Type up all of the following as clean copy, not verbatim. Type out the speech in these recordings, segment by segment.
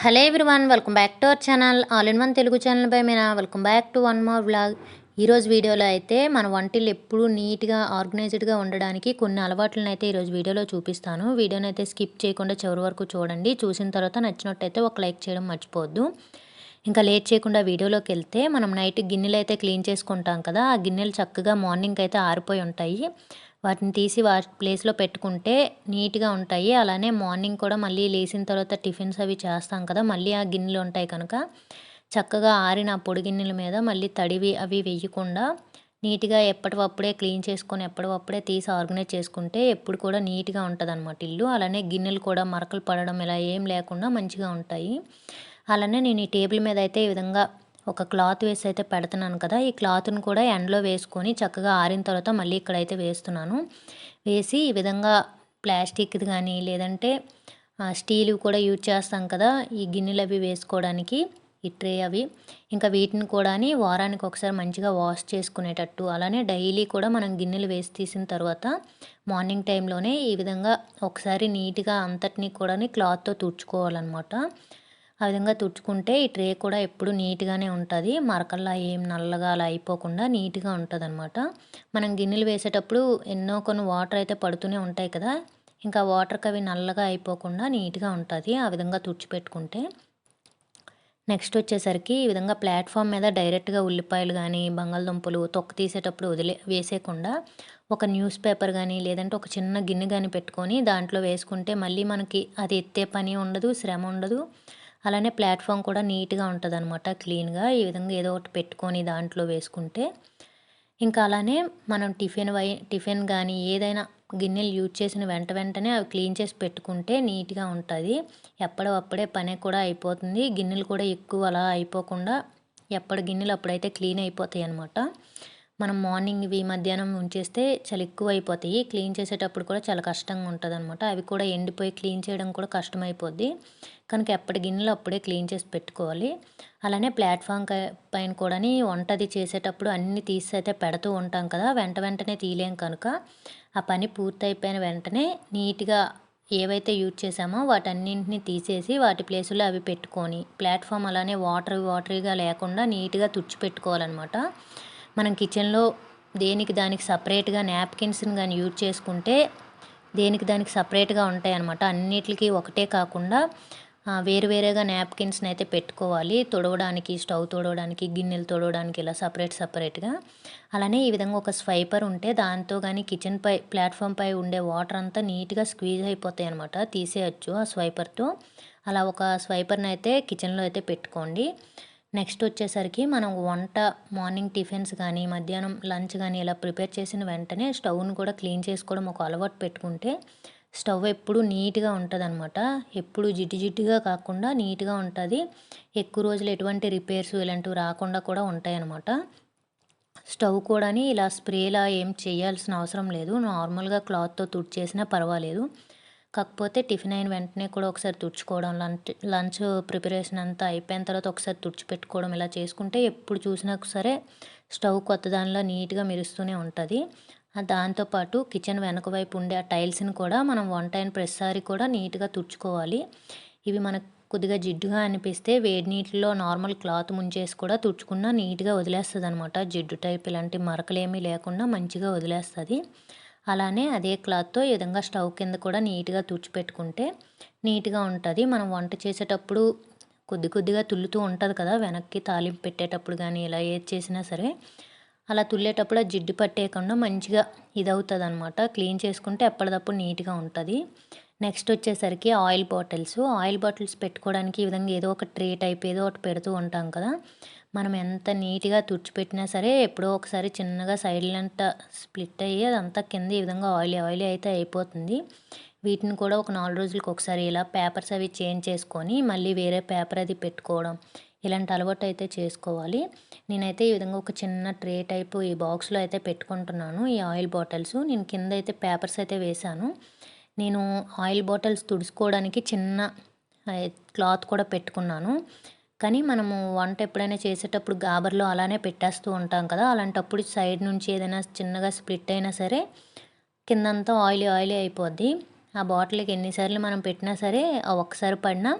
Hello everyone, welcome back to our channel all in one Telugu channel by Meena. Welcome back to one more vlog. ఈరోజు వీడియోలో అయితే మన వంటిల్లు ఎప్పుడూ నీట్గా ఆర్గనైజ్డ్గా ఉండడానికి కొన్ని అలవాట్లను అయితే ఈరోజు వీడియోలో చూపిస్తాను. వీడియోని అయితే స్కిప్ చేయకుండా చివరి వరకు చూడండి. చూసిన తర్వాత నచ్చినట్టయితే ఒక లైక్ చేయడం మర్చిపోవద్దు. ఇంకా లేట్ చేయకుండా వీడియోలోకి వెళ్తే, మనం నైట్ గిన్నెలు అయితే క్లీన్ చేసుకుంటాం కదా, ఆ గిన్నెలు చక్కగా మార్నింగ్ అయితే ఆరిపోయి ఉంటాయి. వాటిని తీసి వాటి ప్లేస్లో పెట్టుకుంటే నీట్గా ఉంటాయి. అలానే మార్నింగ్ కూడా మళ్ళీ లేచిన తర్వాత టిఫిన్స్ అవి చేస్తాం కదా, మళ్ళీ ఆ గిన్నెలు ఉంటాయి కనుక చక్కగా ఆరిన పొడి గిన్నెల మీద మళ్ళీ తడివి అవి వేయకుండా నీట్గా ఎప్పటివప్పుడే క్లీన్ చేసుకొని ఎప్పటివప్పుడే తీసి ఆర్గనైజ్ చేసుకుంటే ఎప్పుడు కూడా నీట్గా ఉంటుంది అన్నమాట ఇల్లు. అలానే గిన్నెలు కూడా మరకలు పడడం ఇలా ఏం లేకుండా మంచిగా ఉంటాయి. అలానే నేను ఈ టేబుల్ మీద అయితే ఈ విధంగా ఒక క్లాత్ వేసి అయితే పెడుతున్నాను కదా, ఈ క్లాత్ని కూడా ఎండలో వేసుకొని చక్కగా ఆరిన తర్వాత మళ్ళీ ఇక్కడైతే వేస్తున్నాను. వేసి ఈ విధంగా ప్లాస్టిక్ది కానీ లేదంటే స్టీల్ కూడా యూజ్ చేస్తాం కదా ఈ గిన్నెలు అవి వేసుకోవడానికి, ఈ ట్రే అవి. ఇంకా వీటిని కూడా వారానికి ఒకసారి మంచిగా వాష్ చేసుకునేటట్టు, అలానే డైలీ కూడా మనం గిన్నెలు వేసి తీసిన తర్వాత మార్నింగ్ టైంలోనే ఈ విధంగా ఒకసారి నీట్గా అంతటినీ కూడా క్లాత్తో తుడుచుకోవాలన్నమాట. ఆ విధంగా తుడుచుకుంటే ఈ ట్రే కూడా ఎప్పుడు నీట్గానే ఉంటుంది. మరకల్లా ఏం నల్లగా అలా అయిపోకుండా నీట్గా ఉంటుంది అనమాట. మనం గిన్నెలు వేసేటప్పుడు ఎన్నో కొన్ని వాటర్ అయితే పడుతూనే ఉంటాయి కదా, ఇంకా వాటర్కి అవి నల్లగా అయిపోకుండా నీట్గా ఉంటుంది ఆ విధంగా తుడిచిపెట్టుకుంటే. నెక్స్ట్ వచ్చేసరికి ఈ విధంగా ప్లాట్ఫామ్ మీద డైరెక్ట్గా ఉల్లిపాయలు కానీ బంగాళదుంపలు తొక్క తీసేటప్పుడు వేసేయకుండా ఒక న్యూస్ పేపర్ కానీ లేదంటే ఒక చిన్న గిన్నె కానీ పెట్టుకొని దాంట్లో వేసుకుంటే మళ్ళీ మనకి అది ఎత్తే పని ఉండదు, శ్రమ ఉండదు. అలానే ప్లాట్ఫామ్ కూడా నీట్గా ఉంటుంది అనమాట, క్లీన్గా. ఈ విధంగా ఏదో ఒకటి పెట్టుకొని దాంట్లో వేసుకుంటే ఇంకా అలానే మనం టిఫిన్ కానీ ఏదైనా గిన్నెలు యూజ్ చేసిన వెంటనే అవి క్లీన్ చేసి పెట్టుకుంటే నీట్గా ఉంటుంది. ఎప్పటికప్పుడే పని కూడా అయిపోతుంది. గిన్నెలు కూడా ఎక్కువ అలా అయిపోకుండా ఎప్పటి గిన్నెలు అప్పుడైతే క్లీన్ అయిపోతాయి అన్నమాట. మనం మార్నింగ్ ఇవి మధ్యాహ్నం ఉంచేస్తే చాలా ఎక్కువ అయిపోతాయి. క్లీన్ చేసేటప్పుడు కూడా చాలా కష్టంగా ఉంటుంది అనమాట. అవి కూడా ఎండిపోయి క్లీన్ చేయడం కూడా కష్టమైపోద్ది కనుక ఎప్పటి గిన్నెలు అప్పుడే క్లీన్ చేసి పెట్టుకోవాలి. అలానే ప్లాట్ఫామ్ పైన కూడా వంటది చేసేటప్పుడు అన్నీ తీసి అయితే పెడుతూ ఉంటాం కదా, వెంటనే తీయలేం కనుక ఆ పని పూర్తయిపోయిన వెంటనే నీట్గా ఏవైతే యూజ్ చేసామో వాటన్నింటినీ తీసేసి వాటి ప్లేసులో అవి పెట్టుకొని ప్లాట్ఫామ్ అలానే వాటరీగా లేకుండా నీట్గా తుడిచిపెట్టుకోవాలన్నమాట. మనం కిచెన్లో దేనికి దానికి సపరేట్గా నాప్కిన్స్ని కానీ యూజ్ చేసుకుంటే దేనికి దానికి సపరేట్గా ఉంటాయి అన్నమాట. అన్నిటికీ ఒకటే కాకుండా వేరువేరేగా నాప్కిన్స్ని అయితే పెట్టుకోవాలి. తుడవడానికి, స్టవ్ తుడవడానికి, గిన్నెలు తుడవడానికి ఇలా సపరేట్గా. అలానే ఈ విధంగా ఒక స్వైపర్ ఉంటే దాంతో కానీ కిచెన్పై ప్లాట్ఫామ్పై ఉండే వాటర్ అంతా నీట్గా స్క్వీజ్ అయిపోతాయి అనమాట, తీసేయచ్చు ఆ స్వైపర్తో. అలా ఒక స్వైపర్ని అయితే కిచెన్లో అయితే పెట్టుకోండి. నెక్స్ట్ వచ్చేసరికి మనం వంట మార్నింగ్ టిఫిన్స్ కానీ మధ్యాహ్నం లంచ్ కానీ ఇలా ప్రిపేర్ చేసిన వెంటనే స్టవ్ను కూడా క్లీన్ చేసుకోవడం ఒక అలవాటు పెట్టుకుంటే స్టవ్ ఎప్పుడు నీట్గా ఉంటుంది అనమాట. ఎప్పుడు జిడ్డుగా కాకుండా నీట్గా ఉంటుంది. ఎక్కువ రోజులు ఎటువంటి రిపేర్స్ ఇలాంటివి రాకుండా కూడా ఉంటాయి అన్నమాట. స్టవ్ కూడా ఇలా స్ప్రేలా ఏం చేయాల్సిన అవసరం లేదు. నార్మల్గా క్లాత్తో తుడిచేసినా పర్వాలేదు. కాకపోతే టిఫిన్ అయిన వెంటనే కూడా ఒకసారి తుడుచుకోవడం, లంచ్ ప్రిపరేషన్ అంతా అయిపోయిన తర్వాత ఒకసారి తుడిచిపెట్టుకోవడం ఇలా చేసుకుంటే ఎప్పుడు చూసినా సరే స్టవ్ కొత్త దానిలో నీట్గా మెరుస్తూనే ఉంటుంది. దాంతోపాటు కిచెన్ వెనక వైపు ఉండే ఆ టైల్స్ని కూడా మనం వంట అయిన ప్రతిసారి కూడా నీట్గా తుడుచుకోవాలి. ఇవి మనకు కొద్దిగా జిడ్డుగా అనిపిస్తే వేడి నీటిలో నార్మల్ క్లాత్ ముంచేసి కూడా తుడుచుకున్నా నీట్గా వదిలేస్తుంది అనమాట. జిడ్డు టైప్ ఇలాంటి మరకలేమీ లేకుండా మంచిగా వదిలేస్తుంది. అలానే అదే క్లాత్తో ఈ విధంగా స్టవ్ కింద కూడా నీట్గా తుడిచిపెట్టుకుంటే నీట్గా ఉంటుంది. మనం వంట చేసేటప్పుడు కొద్దిగా తుల్లుతూ ఉంటుంది కదా, వెనక్కి తాలింపు పెట్టేటప్పుడు కానీ ఇలా ఏది చేసినా సరే అలా తుల్లేటప్పుడు ఆ జిడ్డు పట్టేయకుండా మంచిగా ఇదవుతుంది అనమాట. క్లీన్ చేసుకుంటే ఎప్పటికప్పుడు నీట్గా ఉంటుంది. నెక్స్ట్ వచ్చేసరికి ఆయిల్ బాటిల్స్ పెట్టుకోవడానికి ఈ విధంగా ఏదో ఒక ట్రే టైప్ ఏదో ఒకటి పెడుతూ ఉంటాం కదా. మనం ఎంత నీట్గా తుడిచిపెట్టినా సరే ఎప్పుడో ఒకసారి చిన్నగా సైడ్లంతా స్ప్లిట్ అయ్యి అదంతా కింద ఈ విధంగా ఆయిలీ అయితే అయిపోతుంది. వీటిని కూడా ఒక 4 రోజులకు ఒకసారి ఇలా పేపర్స్ అవి చేంజ్ చేసుకొని మళ్ళీ వేరే పేపర్ అది పెట్టుకోవడం, ఇలాంటి అలవాటు అయితే చేసుకోవాలి. నేనైతే ఈ విధంగా ఒక చిన్న ట్రే టైపు ఈ బాక్స్లో అయితే పెట్టుకుంటున్నాను ఈ ఆయిల్ బాటిల్స్. నేను కింద అయితే పేపర్స్ అయితే వేశాను. నేను ఆయిల్ బాటిల్స్ తుడుచుకోవడానికి చిన్న క్లాత్ కూడా పెట్టుకున్నాను. కానీ మనము వంట ఎప్పుడైనా చేసేటప్పుడు గాబర్లో అలానే పెట్టేస్తూ ఉంటాం కదా, అలాంటప్పుడు సైడ్ నుంచి ఏదైనా చిన్నగా స్ప్లిట్ అయినా సరే కిందంతా ఆయిలీ అయిపోద్ది. ఆ బాటిల్కి ఎన్నిసార్లు మనం పెట్టినా సరే ఆ ఒక్కసారి పడినా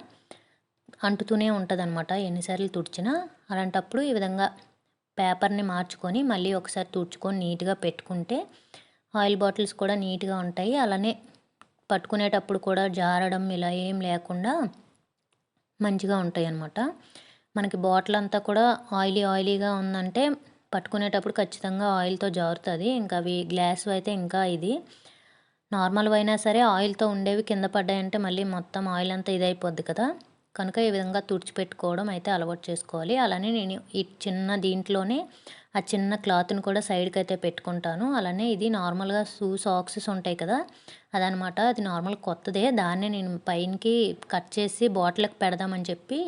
అంటుతూనే ఉంటుందన్నమాట ఎన్నిసార్లు తుడిచినా. అలాంటప్పుడు ఈ విధంగా పేపర్ని మార్చుకొని మళ్ళీ ఒకసారి తుడుచుకొని నీట్గా పెట్టుకుంటే ఆయిల్ బాటిల్స్ కూడా నీట్గా ఉంటాయి. అలానే పట్టుకునేటప్పుడు కూడా జారడం ఇలా ఏం లేకుండా మంచిగా ఉంటాయి అన్నమాట. మనకి బాటిల్ అంతా కూడా ఆయిలీగా ఉందంటే పట్టుకునేటప్పుడు ఖచ్చితంగా ఆయిల్తో జారుతుంది. ఇంకా అవి గ్లాస్ అయితే ఇంకా ఇది నార్మల్ అయినా సరే ఆయిల్తో ఉండేవి కింద పడ్డాయంటే మళ్ళీ మొత్తం ఆయిల్ అంతా ఇదైపోద్ది కదా. కనుక ఈ విధంగా తుడిచిపెట్టుకోవడం అయితే అలవాటు చేసుకోవాలి. అలానే నేను ఈ చిన్న దీంట్లోనే ఆ చిన్న క్లాత్ని కూడా సైడ్కి అయితే పెట్టుకుంటాను. అలానే ఇది నార్మల్గా సాక్సెస్ ఉంటాయి కదా, అదనమాట. అది నార్మల్ కొత్తదే, దాన్నే నేను పైనకి కట్ చేసి బాటిల్కి పెడదామని చెప్పి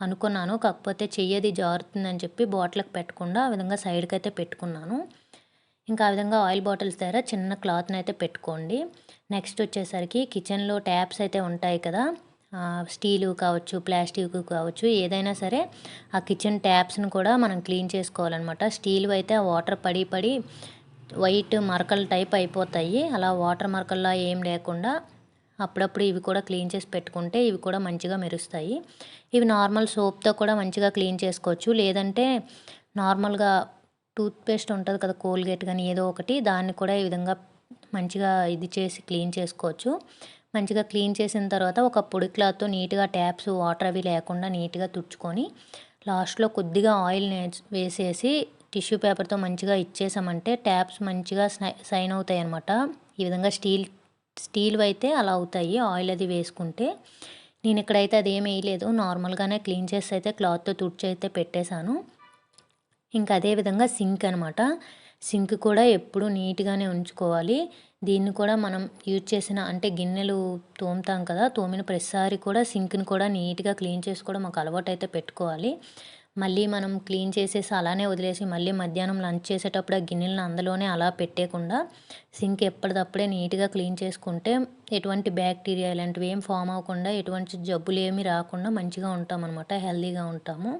అనుకున్నాను. కాకపోతే చెయ్యది జారుతుందని చెప్పి బాటిల్కి పెట్టకుండా ఆ విధంగా సైడ్కి అయితే పెట్టుకున్నాను. ఇంకా ఆ విధంగా ఆయిల్ బాటిల్స్ దగ్గర చిన్న క్లాత్ని అయితే పెట్టుకోండి. నెక్స్ట్ వచ్చేసరికి కిచెన్లో ట్యాప్స్ అయితే ఉంటాయి కదా, స్టీలు కావచ్చు, ప్లాస్టిక్ కావచ్చు, ఏదైనా సరే ఆ కిచెన్ ట్యాప్స్ని కూడా మనం క్లీన్ చేసుకోవాలన్నమాట. స్టీల్ అయితే ఆ వాటర్ పడి పడి వైట్ మరకల టైప్ అయిపోతాయి. అలా వాటర్ మరకల్లా ఏం లేకుండా అప్పుడప్పుడు ఇవి కూడా క్లీన్ చేసి పెట్టుకుంటే ఇవి కూడా మంచిగా మెరుస్తాయి. ఇవి నార్మల్ సోప్తో కూడా మంచిగా క్లీన్ చేసుకోవచ్చు. లేదంటే నార్మల్గా టూత్పేస్ట్ ఉంటుంది కదా, కోల్గేట్ కానీ ఏదో ఒకటి, దాన్ని కూడా ఈ విధంగా మంచిగా ఇది చేసి క్లీన్ చేసుకోవచ్చు. మంచిగా క్లీన్ చేసిన తర్వాత ఒక పొడి క్లాత్తో నీట్గా ట్యాప్స్ వాటర్ అవి లేకుండా నీట్గా తుడుచుకొని లాస్ట్లో కొద్దిగా ఆయిల్ వేసేసి టిష్యూ పేపర్తో మంచిగా ఇచ్చేసామంటే ట్యాప్స్ మంచిగా సైన్ అవుతాయి అన్నమాట. ఈ విధంగా స్టీల్ అయితే అలా అవుతాయి ఆయిల్ అది వేసుకుంటే. నేను ఇక్కడైతే అదేం వేయలేదు, నార్మల్గానే క్లీన్ చేసి అయితే క్లాత్తో తుడిచి అయితే పెట్టేశాను. ఇంకా అదేవిధంగా సింక్ అనమాట. సింక్ కూడా ఎప్పుడు నీట్గానే ఉంచుకోవాలి. దీన్ని కూడా మనం యూజ్ చేసిన అంటే గిన్నెలు తోముతాం కదా, తోమిన ప్రతిసారి కూడా సింక్ని కూడా నీట్గా క్లీన్ చేసుకోవడం ఒక అలవాటు అయితే పెట్టుకోవాలి. మళ్ళీ మనం క్లీన్ చేసేసి అలానే వదిలేసి మళ్ళీ మధ్యాహ్నం లంచ్ చేసేటప్పుడు ఆ గిన్నెలను అందులోనే అలా పెట్టేయకుండా సింక్ ఎప్పటికప్పుడే నీట్గా క్లీన్ చేసుకుంటే ఎటువంటి బ్యాక్టీరియా ఇలాంటివి ఏం ఫామ్ అవ్వకుండా ఎటువంటి జబ్బులు ఏమీ రాకుండా మంచిగా ఉంటాం అనమాట, హెల్తీగా ఉంటాము.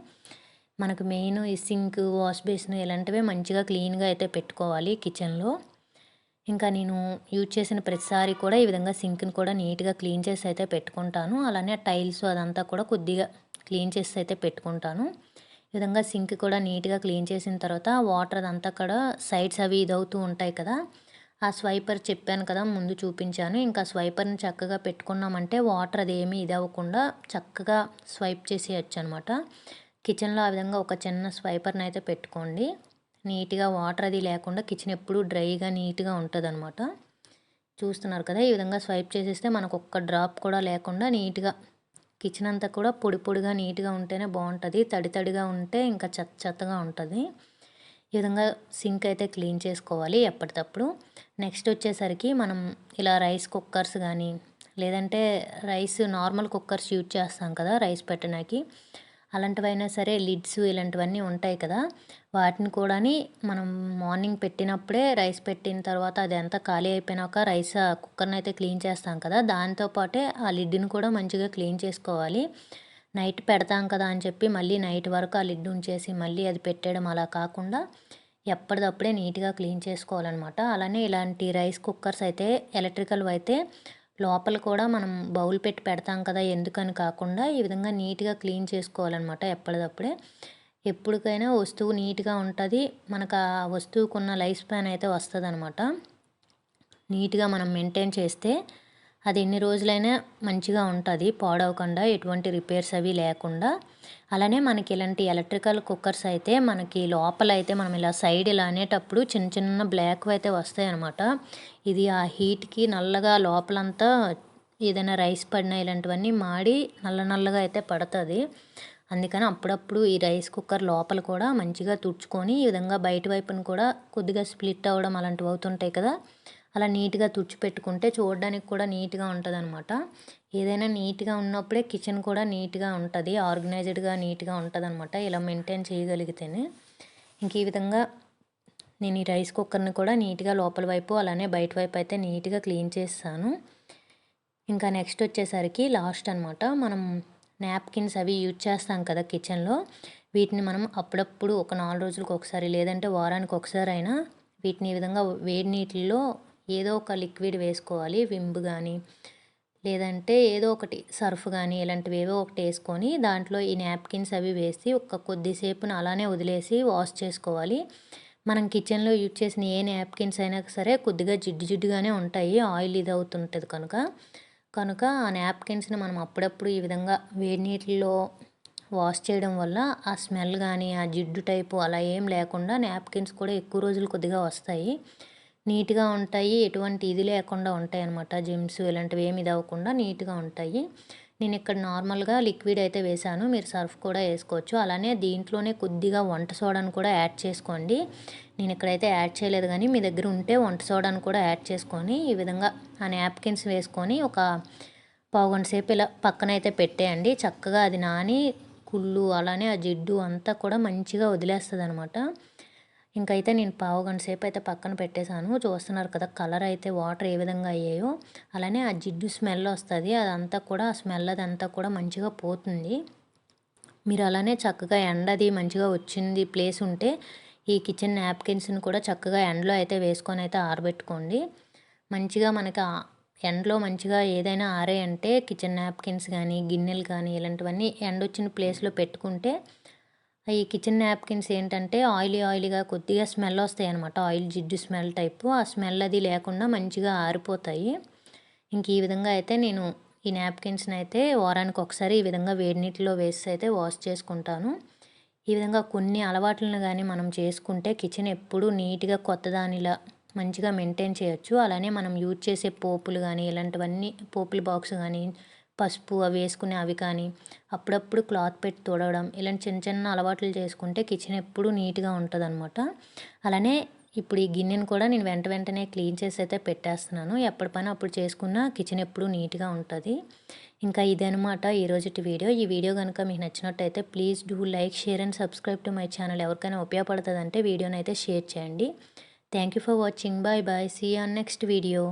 మనకు మెయిన్ ఈ సింక్, వాష్ బేసిన్ ఇలాంటివే మంచిగా క్లీన్గా అయితే పెట్టుకోవాలి కిచెన్లో. ఇంకా నేను యూజ్ చేసిన ప్రతిసారి కూడా ఈ విధంగా సింక్ని కూడా నీట్గా క్లీన్ చేసి అయితే పెట్టుకుంటాను. అలానే టైల్స్ అదంతా కూడా కొద్దిగా క్లీన్ చేసి అయితే పెట్టుకుంటాను. ఈ విధంగా సింక్ కూడా నీట్గా క్లీన్ చేసిన తర్వాత వాటర్ అదంతా కూడా సైడ్స్ అవి ఇదవుతూ ఉంటాయి కదా, ఆ స్వైపర్ చెప్పాను కదా ముందు చూపించాను. ఇంకా స్వైపర్ని చక్కగా పెట్టుకున్నామంటే వాటర్ అదేమీ ఇది అవ్వకుండా చక్కగా స్వైప్ చేసేయచ్చు అనమాట. కిచెన్లో ఆ విధంగా ఒక చిన్న స్వైపర్ని అయితే పెట్టుకోండి. నీట్గా వాటర్ అది లేకుండా కిచెన్ ఎప్పుడూ డ్రైగా నీట్గా ఉంటుందన్నమాట. చూస్తున్నారు కదా, ఈ విధంగా స్వైప్ చేసేస్తే మనకు ఒక్క డ్రాప్ కూడా లేకుండా నీట్గా కిచెన్ అంతా కూడా పొడి పొడిగా నీట్గా ఉంటేనే బాగుంటుంది. తడిగా ఉంటే ఇంకా చెత్తగా ఉంటుంది. ఈ విధంగా సింక్ అయితే క్లీన్ చేసుకోవాలి ఎప్పటికప్పుడు. నెక్స్ట్ వచ్చేసరికి మనం ఇలా రైస్ కుక్కర్స్ కానీ లేదంటే రైస్ నార్మల్ కుక్కర్స్ యూజ్ చేస్తాం కదా రైస్ పెట్టడానికి, అలాంటివైనా సరే లిడ్స్ ఇలాంటివన్నీ ఉంటాయి కదా, వాటిని కూడా మనం మార్నింగ్ పెట్టినప్పుడే రైస్ పెట్టిన తర్వాత అది అంతా ఖాళీ అయిపోయినాక రైస్ కుక్కర్ని అయితే క్లీన్ చేస్తాం కదా, దాంతోపాటే ఆ లిడ్ని కూడా మంచిగా క్లీన్ చేసుకోవాలి. నైట్ పెడతాం కదా అని చెప్పి మళ్ళీ నైట్ వరకు ఆ లిడ్ ఉంచేసి మళ్ళీ అది పెట్టడం అలా కాకుండా ఎప్పటికప్పుడే నీట్గా క్లీన్ చేసుకోవాలన్నమాట. అలానే ఇలాంటి రైస్ కుక్కర్స్ అయితే ఎలక్ట్రికల్ అయితే లోపల కూడా మనం బౌల్ పెట్టి పెడతాం కదా, ఎందుకని కాకుండా ఈ విధంగా నీట్గా క్లీన్ చేసుకోవాలన్నమాట ఎప్పటికప్పుడే. ఎప్పటికైనా వస్తువు నీట్గా ఉంటుంది, మనకు ఆ వస్తువుకున్న లైఫ్ స్పాన్ అయితే వస్తుంది అనమాట. నీట్గా మనం మెయింటైన్ చేస్తే అది ఎన్ని రోజులైనా మంచిగా ఉంటుంది, పాడవకుండా, ఎటువంటి రిపేర్స్ అవి లేకుండా. అలానే మనకి ఇలాంటి ఎలక్ట్రికల్ కుక్కర్స్ అయితే మనకి లోపల అయితే మనం ఇలా సైడ్ ఇలా అనేటప్పుడు చిన్న చిన్న బ్లాక్ అయితే వస్తాయి అన్నమాట. ఇది ఆ హీట్కి నల్లగా లోపలంతా ఏదైనా రైస్ పడినా ఇలాంటివన్నీ మాడి నల్లగా అయితే పడుతుంది. అందుకని అప్పుడప్పుడు ఈ రైస్ కుక్కర్ లోపల కూడా మంచిగా తుడుచుకొని ఈ విధంగా బయట వైపును కూడా కొద్దిగా స్ప్లిట్ అవ్వడం అలాంటివి అవుతుంటాయి కదా, అలా నీట్గా తుడిచిపెట్టుకుంటే చూడడానికి కూడా నీట్గా ఉంటుంది అనమాట. ఏదైనా నీట్గా ఉన్నప్పుడే కిచెన్ కూడా నీట్గా ఉంటుంది, ఆర్గనైజ్డ్గా నీట్గా ఉంటుంది అనమాట, ఇలా మెయింటైన్ చేయగలిగితేనే. ఇంక ఈ విధంగా నేను ఈ రైస్ కుక్కర్ని కూడా నీట్గా లోపల వైపు అలానే బయట వైపు అయితే నీట్గా క్లీన్ చేస్తాను. ఇంకా నెక్స్ట్ వచ్చేసరికి లాస్ట్ అనమాట, మనం నాప్కిన్స్ అవి యూజ్ చేస్తాం కదా కిచెన్లో, వీటిని మనం అప్పుడప్పుడు ఒక 4 రోజులకు ఒకసారి లేదంటే వారానికి ఒకసారి అయినా వీటిని ఈ విధంగా వేడి నీటిల్లో ఏదో ఒక లిక్విడ్ వేసుకోవాలి. విమ్ కానీ లేదంటే ఏదో ఒకటి సర్ఫ్ కానీ ఇలాంటివి ఏవో ఒకటి వేసుకొని దాంట్లో ఈ నాప్కిన్స్ అవి వేసి కొద్దిసేపున అలానే వదిలేసి వాష్ చేసుకోవాలి. మనం కిచెన్లో యూజ్ చేసిన ఏ నాప్కిన్స్ అయినా సరే కొద్దిగా జిడ్డు జిడ్డుగానే ఉంటాయి, ఆయిల్ ఇది అవుతుంటుంది కనుక ఆ నాప్కిన్స్ని మనం అప్పుడప్పుడు ఈ విధంగా వేడి నీటిలో వాష్ చేయడం వల్ల ఆ స్మెల్ కానీ ఆ జిడ్డు టైపు అలా ఏం లేకుండా నాప్కిన్స్ కూడా ఎక్కువ రోజులు కొద్దిగా వస్తాయి, నీట్గా ఉంటాయి, ఎటువంటి ఇది లేకుండా ఉంటాయి అన్నమాట. జిమ్స్ ఇలాంటివి ఏమి ఇది అవ్వకుండా నీట్గా ఉంటాయి. నేను ఇక్కడ నార్మల్గా లిక్విడ్ అయితే వేసాను, మీరు సర్ఫ్ కూడా వేసుకోవచ్చు. అలానే దీంట్లోనే కొద్దిగా వంట సోడాను కూడా యాడ్ చేసుకోండి. నేను ఇక్కడైతే యాడ్ చేయలేదు, కానీ మీ దగ్గర ఉంటే వంట సోడాను కూడా యాడ్ చేసుకొని ఈ విధంగా ఆ నాప్కిన్స్ వేసుకొని ఒక పావుగంట సేపు ఇలా పక్కనైతే పెట్టేయండి. చక్కగా అది నాని కుళ్ళు అలానే ఆ జిడ్డు అంతా కూడా మంచిగా వదిలేస్తుంది అనమాట. ఇంకైతే నేను పావుగంట సేపు అయితే పక్కన పెట్టేశాను. చూస్తున్నారు కదా కలర్ అయితే వాటర్ ఏ విధంగా అయ్యాయో. అలానే ఆ జిడ్డు స్మెల్ వస్తుంది, అదంతా కూడా ఆ స్మెల్ అదంతా కూడా మంచిగా పోతుంది. మీరు అలానే చక్కగా ఎండది మంచిగా వచ్చింది ప్లేస్ ఉంటే ఈ కిచెన్ నాప్కిన్స్ని కూడా చక్కగా ఎండలో అయితే వేసుకొని అయితే ఆరబెట్టుకోండి. మంచిగా మనకి ఎండలో మంచిగా ఏదైనా ఆరాయంటే కిచెన్ నాప్కిన్స్ కానీ గిన్నెలు కానీ ఇలాంటివన్నీ ఎండొచ్చిన ప్లేస్లో పెట్టుకుంటే ఈ కిచెన్ నాప్కిన్స్ ఏంటంటే ఆయిలీగా కొద్దిగా స్మెల్ వస్తాయి అనమాట, ఆయిల్ జిడ్డు స్మెల్ టైపు. ఆ స్మెల్ అది లేకుండా మంచిగా ఆరిపోతాయి. ఇంక ఈ విధంగా అయితే నేను ఈ నాప్కిన్స్ని అయితే వారానికి ఒకసారి ఈ విధంగా వేడి నీటిలో వేసి అయితే వాష్ చేసుకుంటాను. ఈ విధంగా కొన్ని అలవాట్లను కానీ మనం చేసుకుంటే కిచెన్ ఎప్పుడూ నీట్గా కొత్తదానిలా మంచిగా మెయింటైన్ చేయొచ్చు. అలానే మనం యూజ్ చేసే పోపులు కానీ ఇలాంటివన్నీ పోపుల బాక్స్ కానీ పసుపు అవి వేసుకునే అవి కానీ అప్పుడప్పుడు క్లాత్ పెట్టి తుడవడం ఇలాంటి చిన్న చిన్న అలవాట్లు చేసుకుంటే కిచెన్ ఎప్పుడూ నీట్గా ఉంటుంది అనమాట. అలానే ఇప్పుడు ఈ గిన్నెను కూడా నేను వెంటనే క్లీన్ చేసి అయితే పెట్టేస్తున్నాను. ఎప్పటి పని అప్పుడు చేసుకున్న కిచెన్ ఎప్పుడూ నీట్గా ఉంటుంది. ఇంకా ఇదనమాట ఈరోజుటి వీడియో. ఈ వీడియో కనుక మీకు నచ్చినట్టయితే please do like, share and subscribe to my channel. ఎవరికైనా ఉపయోగపడుతుందంటే వీడియోని అయితే షేర్ చేయండి. Thank you for watching. Bye bye. See you on next video.